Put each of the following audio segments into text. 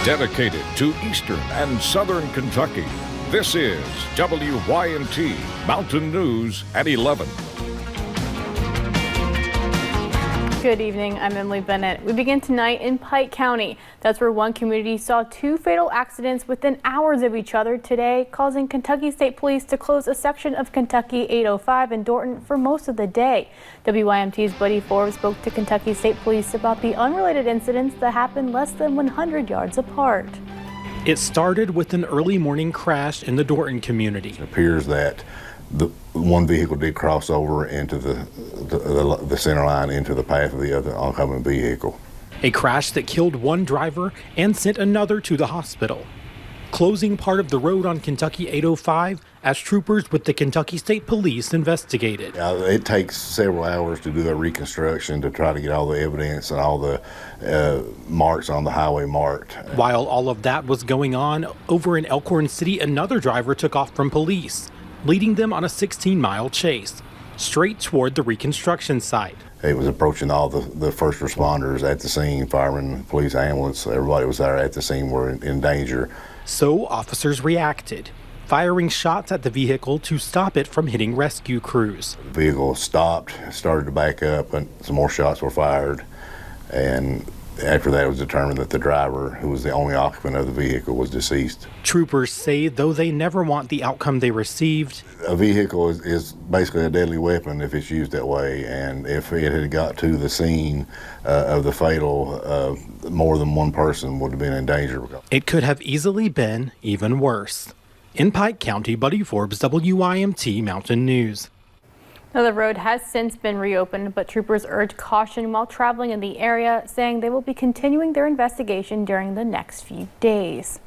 Dedicated to Eastern and Southern Kentucky, this is WYMT Mountain News at 11. Good evening, I'm Emily Bennett. We begin tonight in Pike County. That's where one community saw two fatal accidents within hours of each other today, causing Kentucky State Police to close a section of Kentucky 805 in Dorton for most of the day. WYMT's Buddy Forbes spoke to Kentucky State Police about the unrelated incidents that happened less than 100 yards apart. It started with an early morning crash in the Dorton community. It appears that the one vehicle did cross over into the center line into the path of the other oncoming vehicle. A crash that killed one driver and sent another to the hospital, closing part of the road on Kentucky 805 as troopers with the Kentucky State Police investigated. It takes several hours to do a reconstruction to try to get all the evidence and all the marks on the highway marked. While all of that was going on, over in Elkhorn City, another driver took off from police, leading them on a 16-mile chase straight toward the reconstruction site. It was approaching all the first responders at the scene, firemen, police, ambulance, everybody was there at the scene were in danger. So officers reacted, firing shots at the vehicle to stop it from hitting rescue crews. The vehicle stopped, started to back up, and some more shots were fired. And after that, it was determined that the driver, who was the only occupant of the vehicle, was deceased. Troopers say though they never want the outcome they received, a vehicle is basically a deadly weapon if it's used that way, and if it had got to the scene of the fatal, more than one person would have been in danger. It could have easily been even worse. In Pike County, Buddy Forbes, WYMT Mountain News. Now, the road has since been reopened, but troopers urge caution while traveling in the area, saying they will be continuing their investigation during the next few days.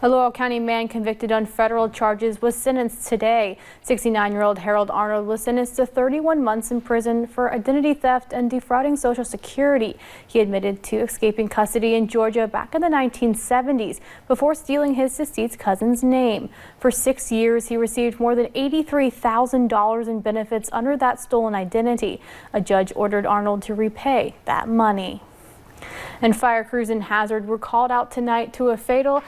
A Laurel County man convicted on federal charges was sentenced today. 69-year-old Harold Arnold was sentenced to 31 months in prison for identity theft and defrauding Social Security. He admitted to escaping custody in Georgia back in the 1970s before stealing his deceased cousin's name. For 6 years, he received more than $83,000 in benefits under that stolen identity. A judge ordered Arnold to repay that money. And fire crews in Hazard were called out tonight to a fire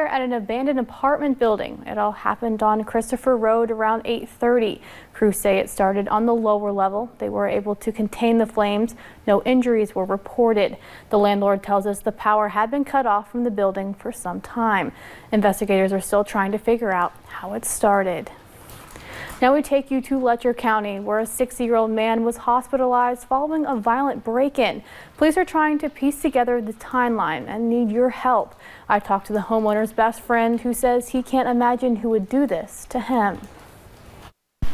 at an abandoned apartment building. It all happened on Christopher Road around 8:30. Crews say it started on the lower level. They were able to contain the flames. No injuries were reported. The landlord tells us the power had been cut off from the building for some time. Investigators are still trying to figure out how it started. Now we take you to Letcher County, where a 60-year-old man was hospitalized following a violent break-in. Police are trying to piece together the timeline and need your help. I talked to the homeowner's best friend, who says he can't imagine who would do this to him.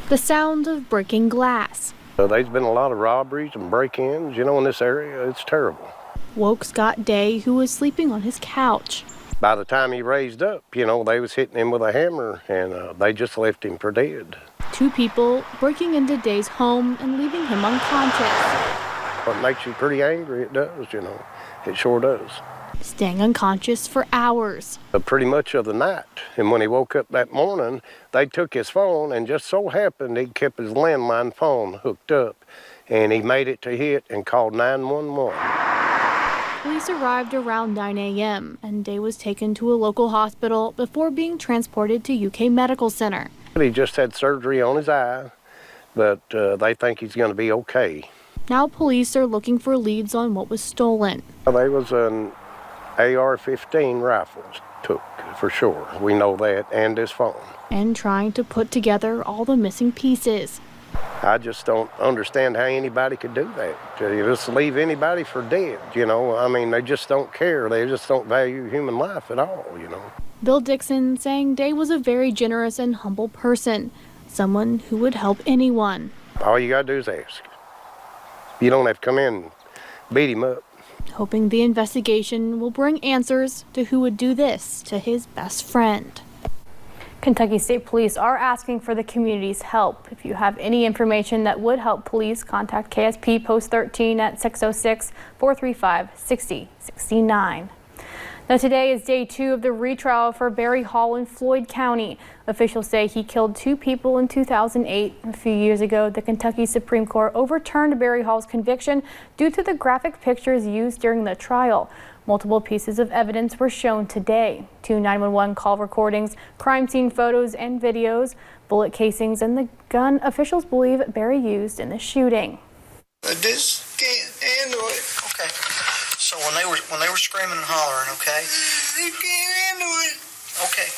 The sound of breaking glass. There's been a lot of robberies and break-ins, in this area. It's terrible. Woke Scott Day, who was sleeping on his couch. By the time he raised up, they was hitting him with a hammer, and they just left him for dead. Two people breaking into Day's home and leaving him unconscious. What makes you pretty angry, it does, It sure does. Staying unconscious for hours. Pretty much of the night. And when he woke up that morning, they took his phone, and just so happened he kept his landline phone hooked up. And he made it to hit and called 911. Police arrived around 9 a.m. and Day was taken to a local hospital before being transported to UK Medical Center. He just had surgery on his eye, but they think he's going to be okay. Now police are looking for leads on what was stolen. There was an AR-15 rifle took, for sure. We know that, and his phone. And trying to put together all the missing pieces. I just don't understand how anybody could do that. You just leave anybody for dead, They just don't care. They just don't value human life at all, Bill Dixon saying Day was a very generous and humble person, someone who would help anyone. All you gotta do is ask. You don't have to come in and beat him up. Hoping the investigation will bring answers to who would do this to his best friend. Kentucky State Police are asking for the community's help. If you have any information that would help police, contact KSP Post 13 at 606-435-6069. Now today is day 2 of the retrial for Barry Hall in Floyd County. Officials say he killed 2 people in 2008. A few years ago, the Kentucky Supreme Court overturned Barry Hall's conviction due to the graphic pictures used during the trial. Multiple pieces of evidence were shown today. 2 911 call recordings, crime scene photos and videos, bullet casings, and the gun officials believe Barry used in the shooting. I just can't handle it. Okay. So when they were screaming and hollering, okay? I can't handle it. Okay.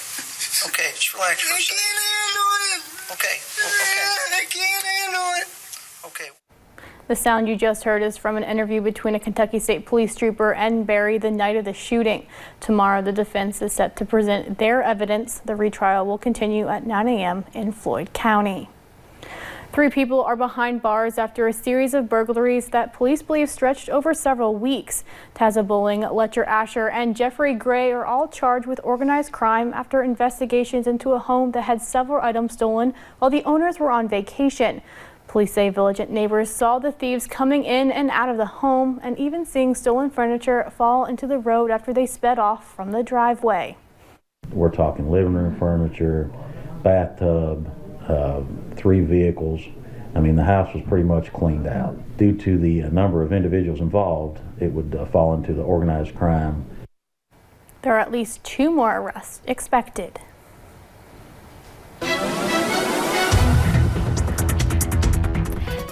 Okay, just relax for a second. I can't handle it. Okay. Okay. I can't handle it. Okay. The sound you just heard is from an interview between a Kentucky State Police trooper and Barry the night of the shooting. Tomorrow, the defense is set to present their evidence. The retrial will continue at 9 a.m. in Floyd County. 3 people are behind bars after a series of burglaries that police believe stretched over several weeks. Taza Bowling, Letcher Asher, and Jeffrey Gray are all charged with organized crime after investigations into a home that had several items stolen while the owners were on vacation. Police say vigilant neighbors saw the thieves coming in and out of the home and even seeing stolen furniture fall into the road after they sped off from the driveway. We're talking living room furniture, bathtub, 3 vehicles. I mean, the house was pretty much cleaned out. Due to the number of individuals involved, it would fall into the organized crime. There are at least 2 more arrests expected.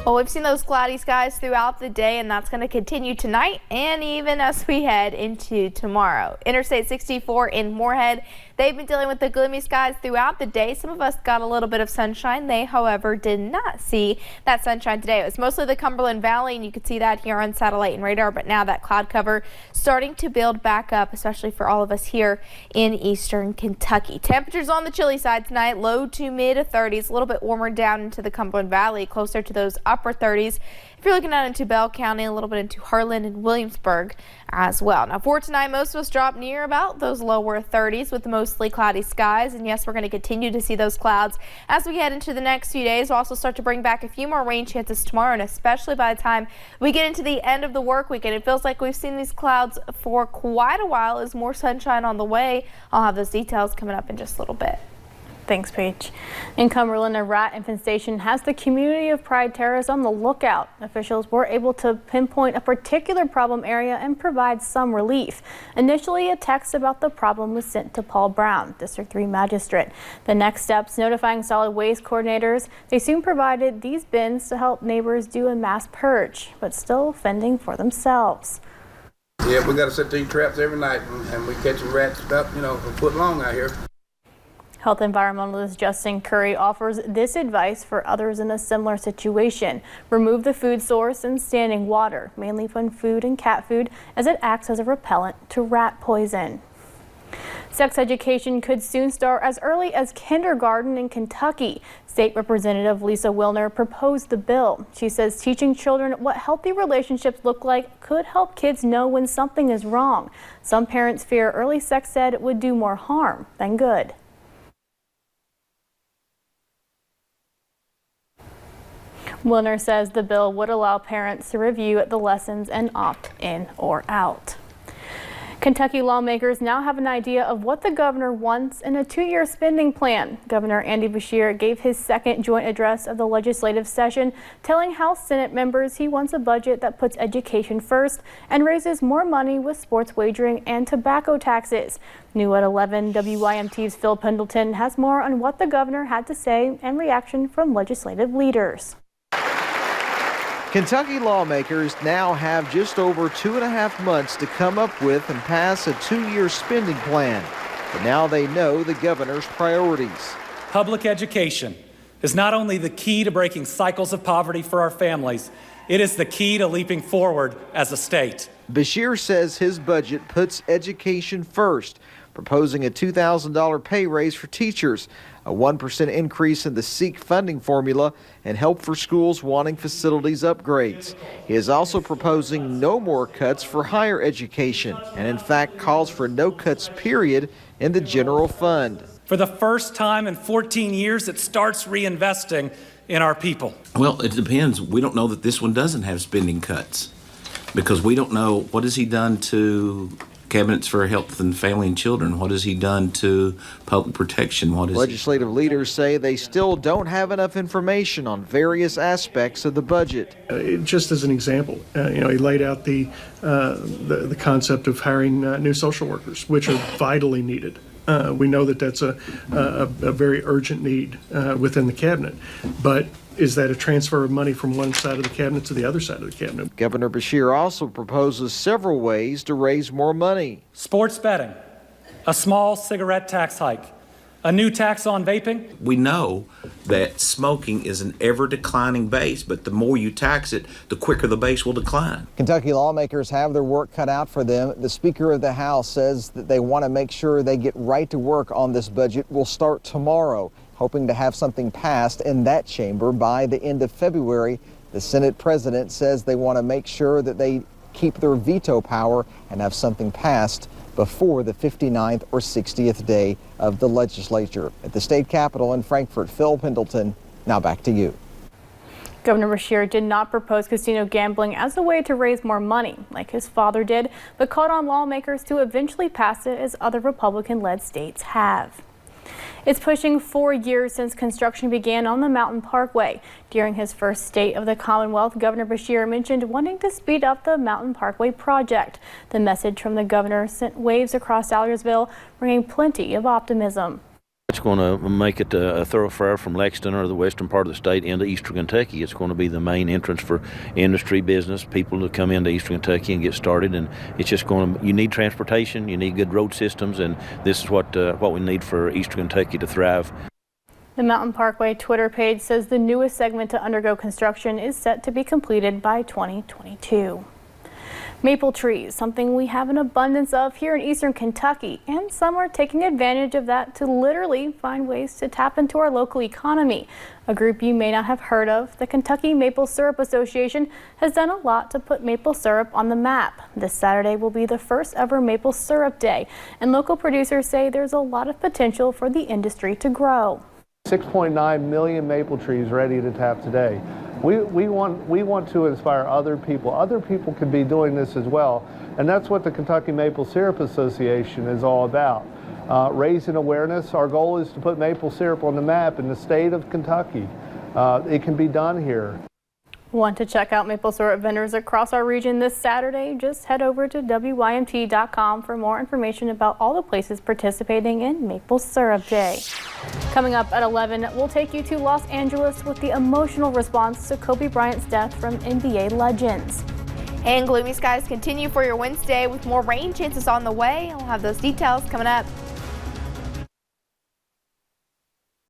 Well, we've seen those cloudy skies throughout the day, and that's going to continue tonight and even as we head into tomorrow. Interstate 64 in Moorhead, they've been dealing with the gloomy skies throughout the day. Some of us got a little bit of sunshine. They, however, did not see that sunshine today. It was mostly the Cumberland Valley, and you could see that here on satellite and radar, but now that cloud cover starting to build back up, especially for all of us here in eastern Kentucky. Temperatures on the chilly side tonight, low to mid 30s, a little bit warmer down into the Cumberland Valley, closer to those upper 30s. If you're looking out into Bell County, a little bit into Harlan and Williamsburg as well. Now for tonight, most of us drop near about those lower 30s with mostly cloudy skies. And yes, we're going to continue to see those clouds as we head into the next few days. We'll also start to bring back a few more rain chances tomorrow, and especially by the time we get into the end of the work weekend. It feels like we've seen these clouds for quite a while as more sunshine on the way. I'll have those details coming up in just a little bit. Thanks, Paige. In Cumberland, a rat infestation has the community of Pride Terrace on the lookout. Officials were able to pinpoint a particular problem area and provide some relief. Initially, a text about the problem was sent to Paul Brown, District 3 Magistrate. The next steps, notifying solid waste coordinators. They soon provided these bins to help neighbors do a mass purge, but still fending for themselves. Yeah, we got to set these traps every night, and we catching rats about, a foot long out here. Health environmentalist Justin Curry offers this advice for others in a similar situation. Remove the food source and standing water, mainly from food and cat food, as it acts as a repellent to rat poison. Sex education could soon start as early as kindergarten in Kentucky. State Representative Lisa Wilner proposed the bill. She says teaching children what healthy relationships look like could help kids know when something is wrong. Some parents fear early sex ed would do more harm than good. Wilner says the bill would allow parents to review the lessons and opt in or out. Kentucky lawmakers now have an idea of what the governor wants in a 2-year spending plan. Governor Andy Beshear gave his second joint address of the legislative session, telling House Senate members he wants a budget that puts education first and raises more money with sports wagering and tobacco taxes. New at 11, WYMT's Phil Pendleton has more on what the governor had to say and reaction from legislative leaders. Kentucky lawmakers now have just over 2.5 months to come up with and pass a 2-year spending plan. But now they know the governor's priorities. Public education is not only the key to breaking cycles of poverty for our families, it is the key to leaping forward as a state. Beshear says his budget puts education first, proposing a $2,000 pay raise for teachers, a 1% increase in the SEEK funding formula, and help for schools wanting facilities upgrades. He is also proposing no more cuts for higher education, and in fact calls for no cuts period in the general fund. For the first time in 14 years, it starts reinvesting in our people. Well, it depends. We don't know that this one doesn't have spending cuts because we don't know what has he done to cabinets for health and family and children? What has he done to public protection? What is Legislative leaders say they still don't have enough information on various aspects of the budget. Just as an example, he laid out the concept of hiring new social workers, which are vitally needed. We know that that's a very urgent need within the cabinet, but is that a transfer of money from one side of the cabinet to the other side of the cabinet? Governor Beshear also proposes several ways to raise more money. Sports betting, a small cigarette tax hike, a new tax on vaping. We know that smoking is an ever declining base, but the more you tax it, the quicker the base will decline. Kentucky lawmakers have their work cut out for them. The Speaker of the House says that they want to make sure they get right to work on this budget. Will start tomorrow, hoping to have something passed in that chamber by the end of February. The Senate president says they want to make sure that they keep their veto power and have something passed before the 59th or 60th day of the legislature. At the state capitol in Frankfort, Phil Pendleton, now back to you. Governor Beshear did not propose casino gambling as a way to raise more money, like his father did, but called on lawmakers to eventually pass it as other Republican-led states have. It's pushing 4 years since construction began on the Mountain Parkway. During his first State of the Commonwealth, Governor Beshear mentioned wanting to speed up the Mountain Parkway project. The message from the governor sent waves across Salyersville, bringing plenty of optimism. It's going to make it a thoroughfare from Lexington or the western part of the state into eastern Kentucky. It's going to be the main entrance for industry, business, people to come into eastern Kentucky and get started. And it's just going to, you need transportation, you need good road systems, and this is what we need for eastern Kentucky to thrive. The Mountain Parkway Twitter page says the newest segment to undergo construction is set to be completed by 2022. Maple trees, something we have an abundance of here in eastern Kentucky, and some are taking advantage of that to literally find ways to tap into our local economy. A group you may not have heard of, the Kentucky Maple Syrup Association, has done a lot to put maple syrup on the map. This Saturday will be the first ever Maple Syrup Day, and local producers say there's a lot of potential for the industry to grow. 6.9 million maple trees ready to tap today. We want to inspire other people. Other people could be doing this as well, and that's what the Kentucky Maple Syrup Association is all about. Raising awareness. Our goal is to put maple syrup on the map in the state of Kentucky. It can be done here. Want to check out maple syrup vendors across our region this Saturday? Just head over to WYMT.com for more information about all the places participating in Maple Syrup Day. Coming up at 11, we'll take you to Los Angeles with the emotional response to Kobe Bryant's death from NBA legends. And gloomy skies continue for your Wednesday with more rain chances on the way. I'll have those details coming up.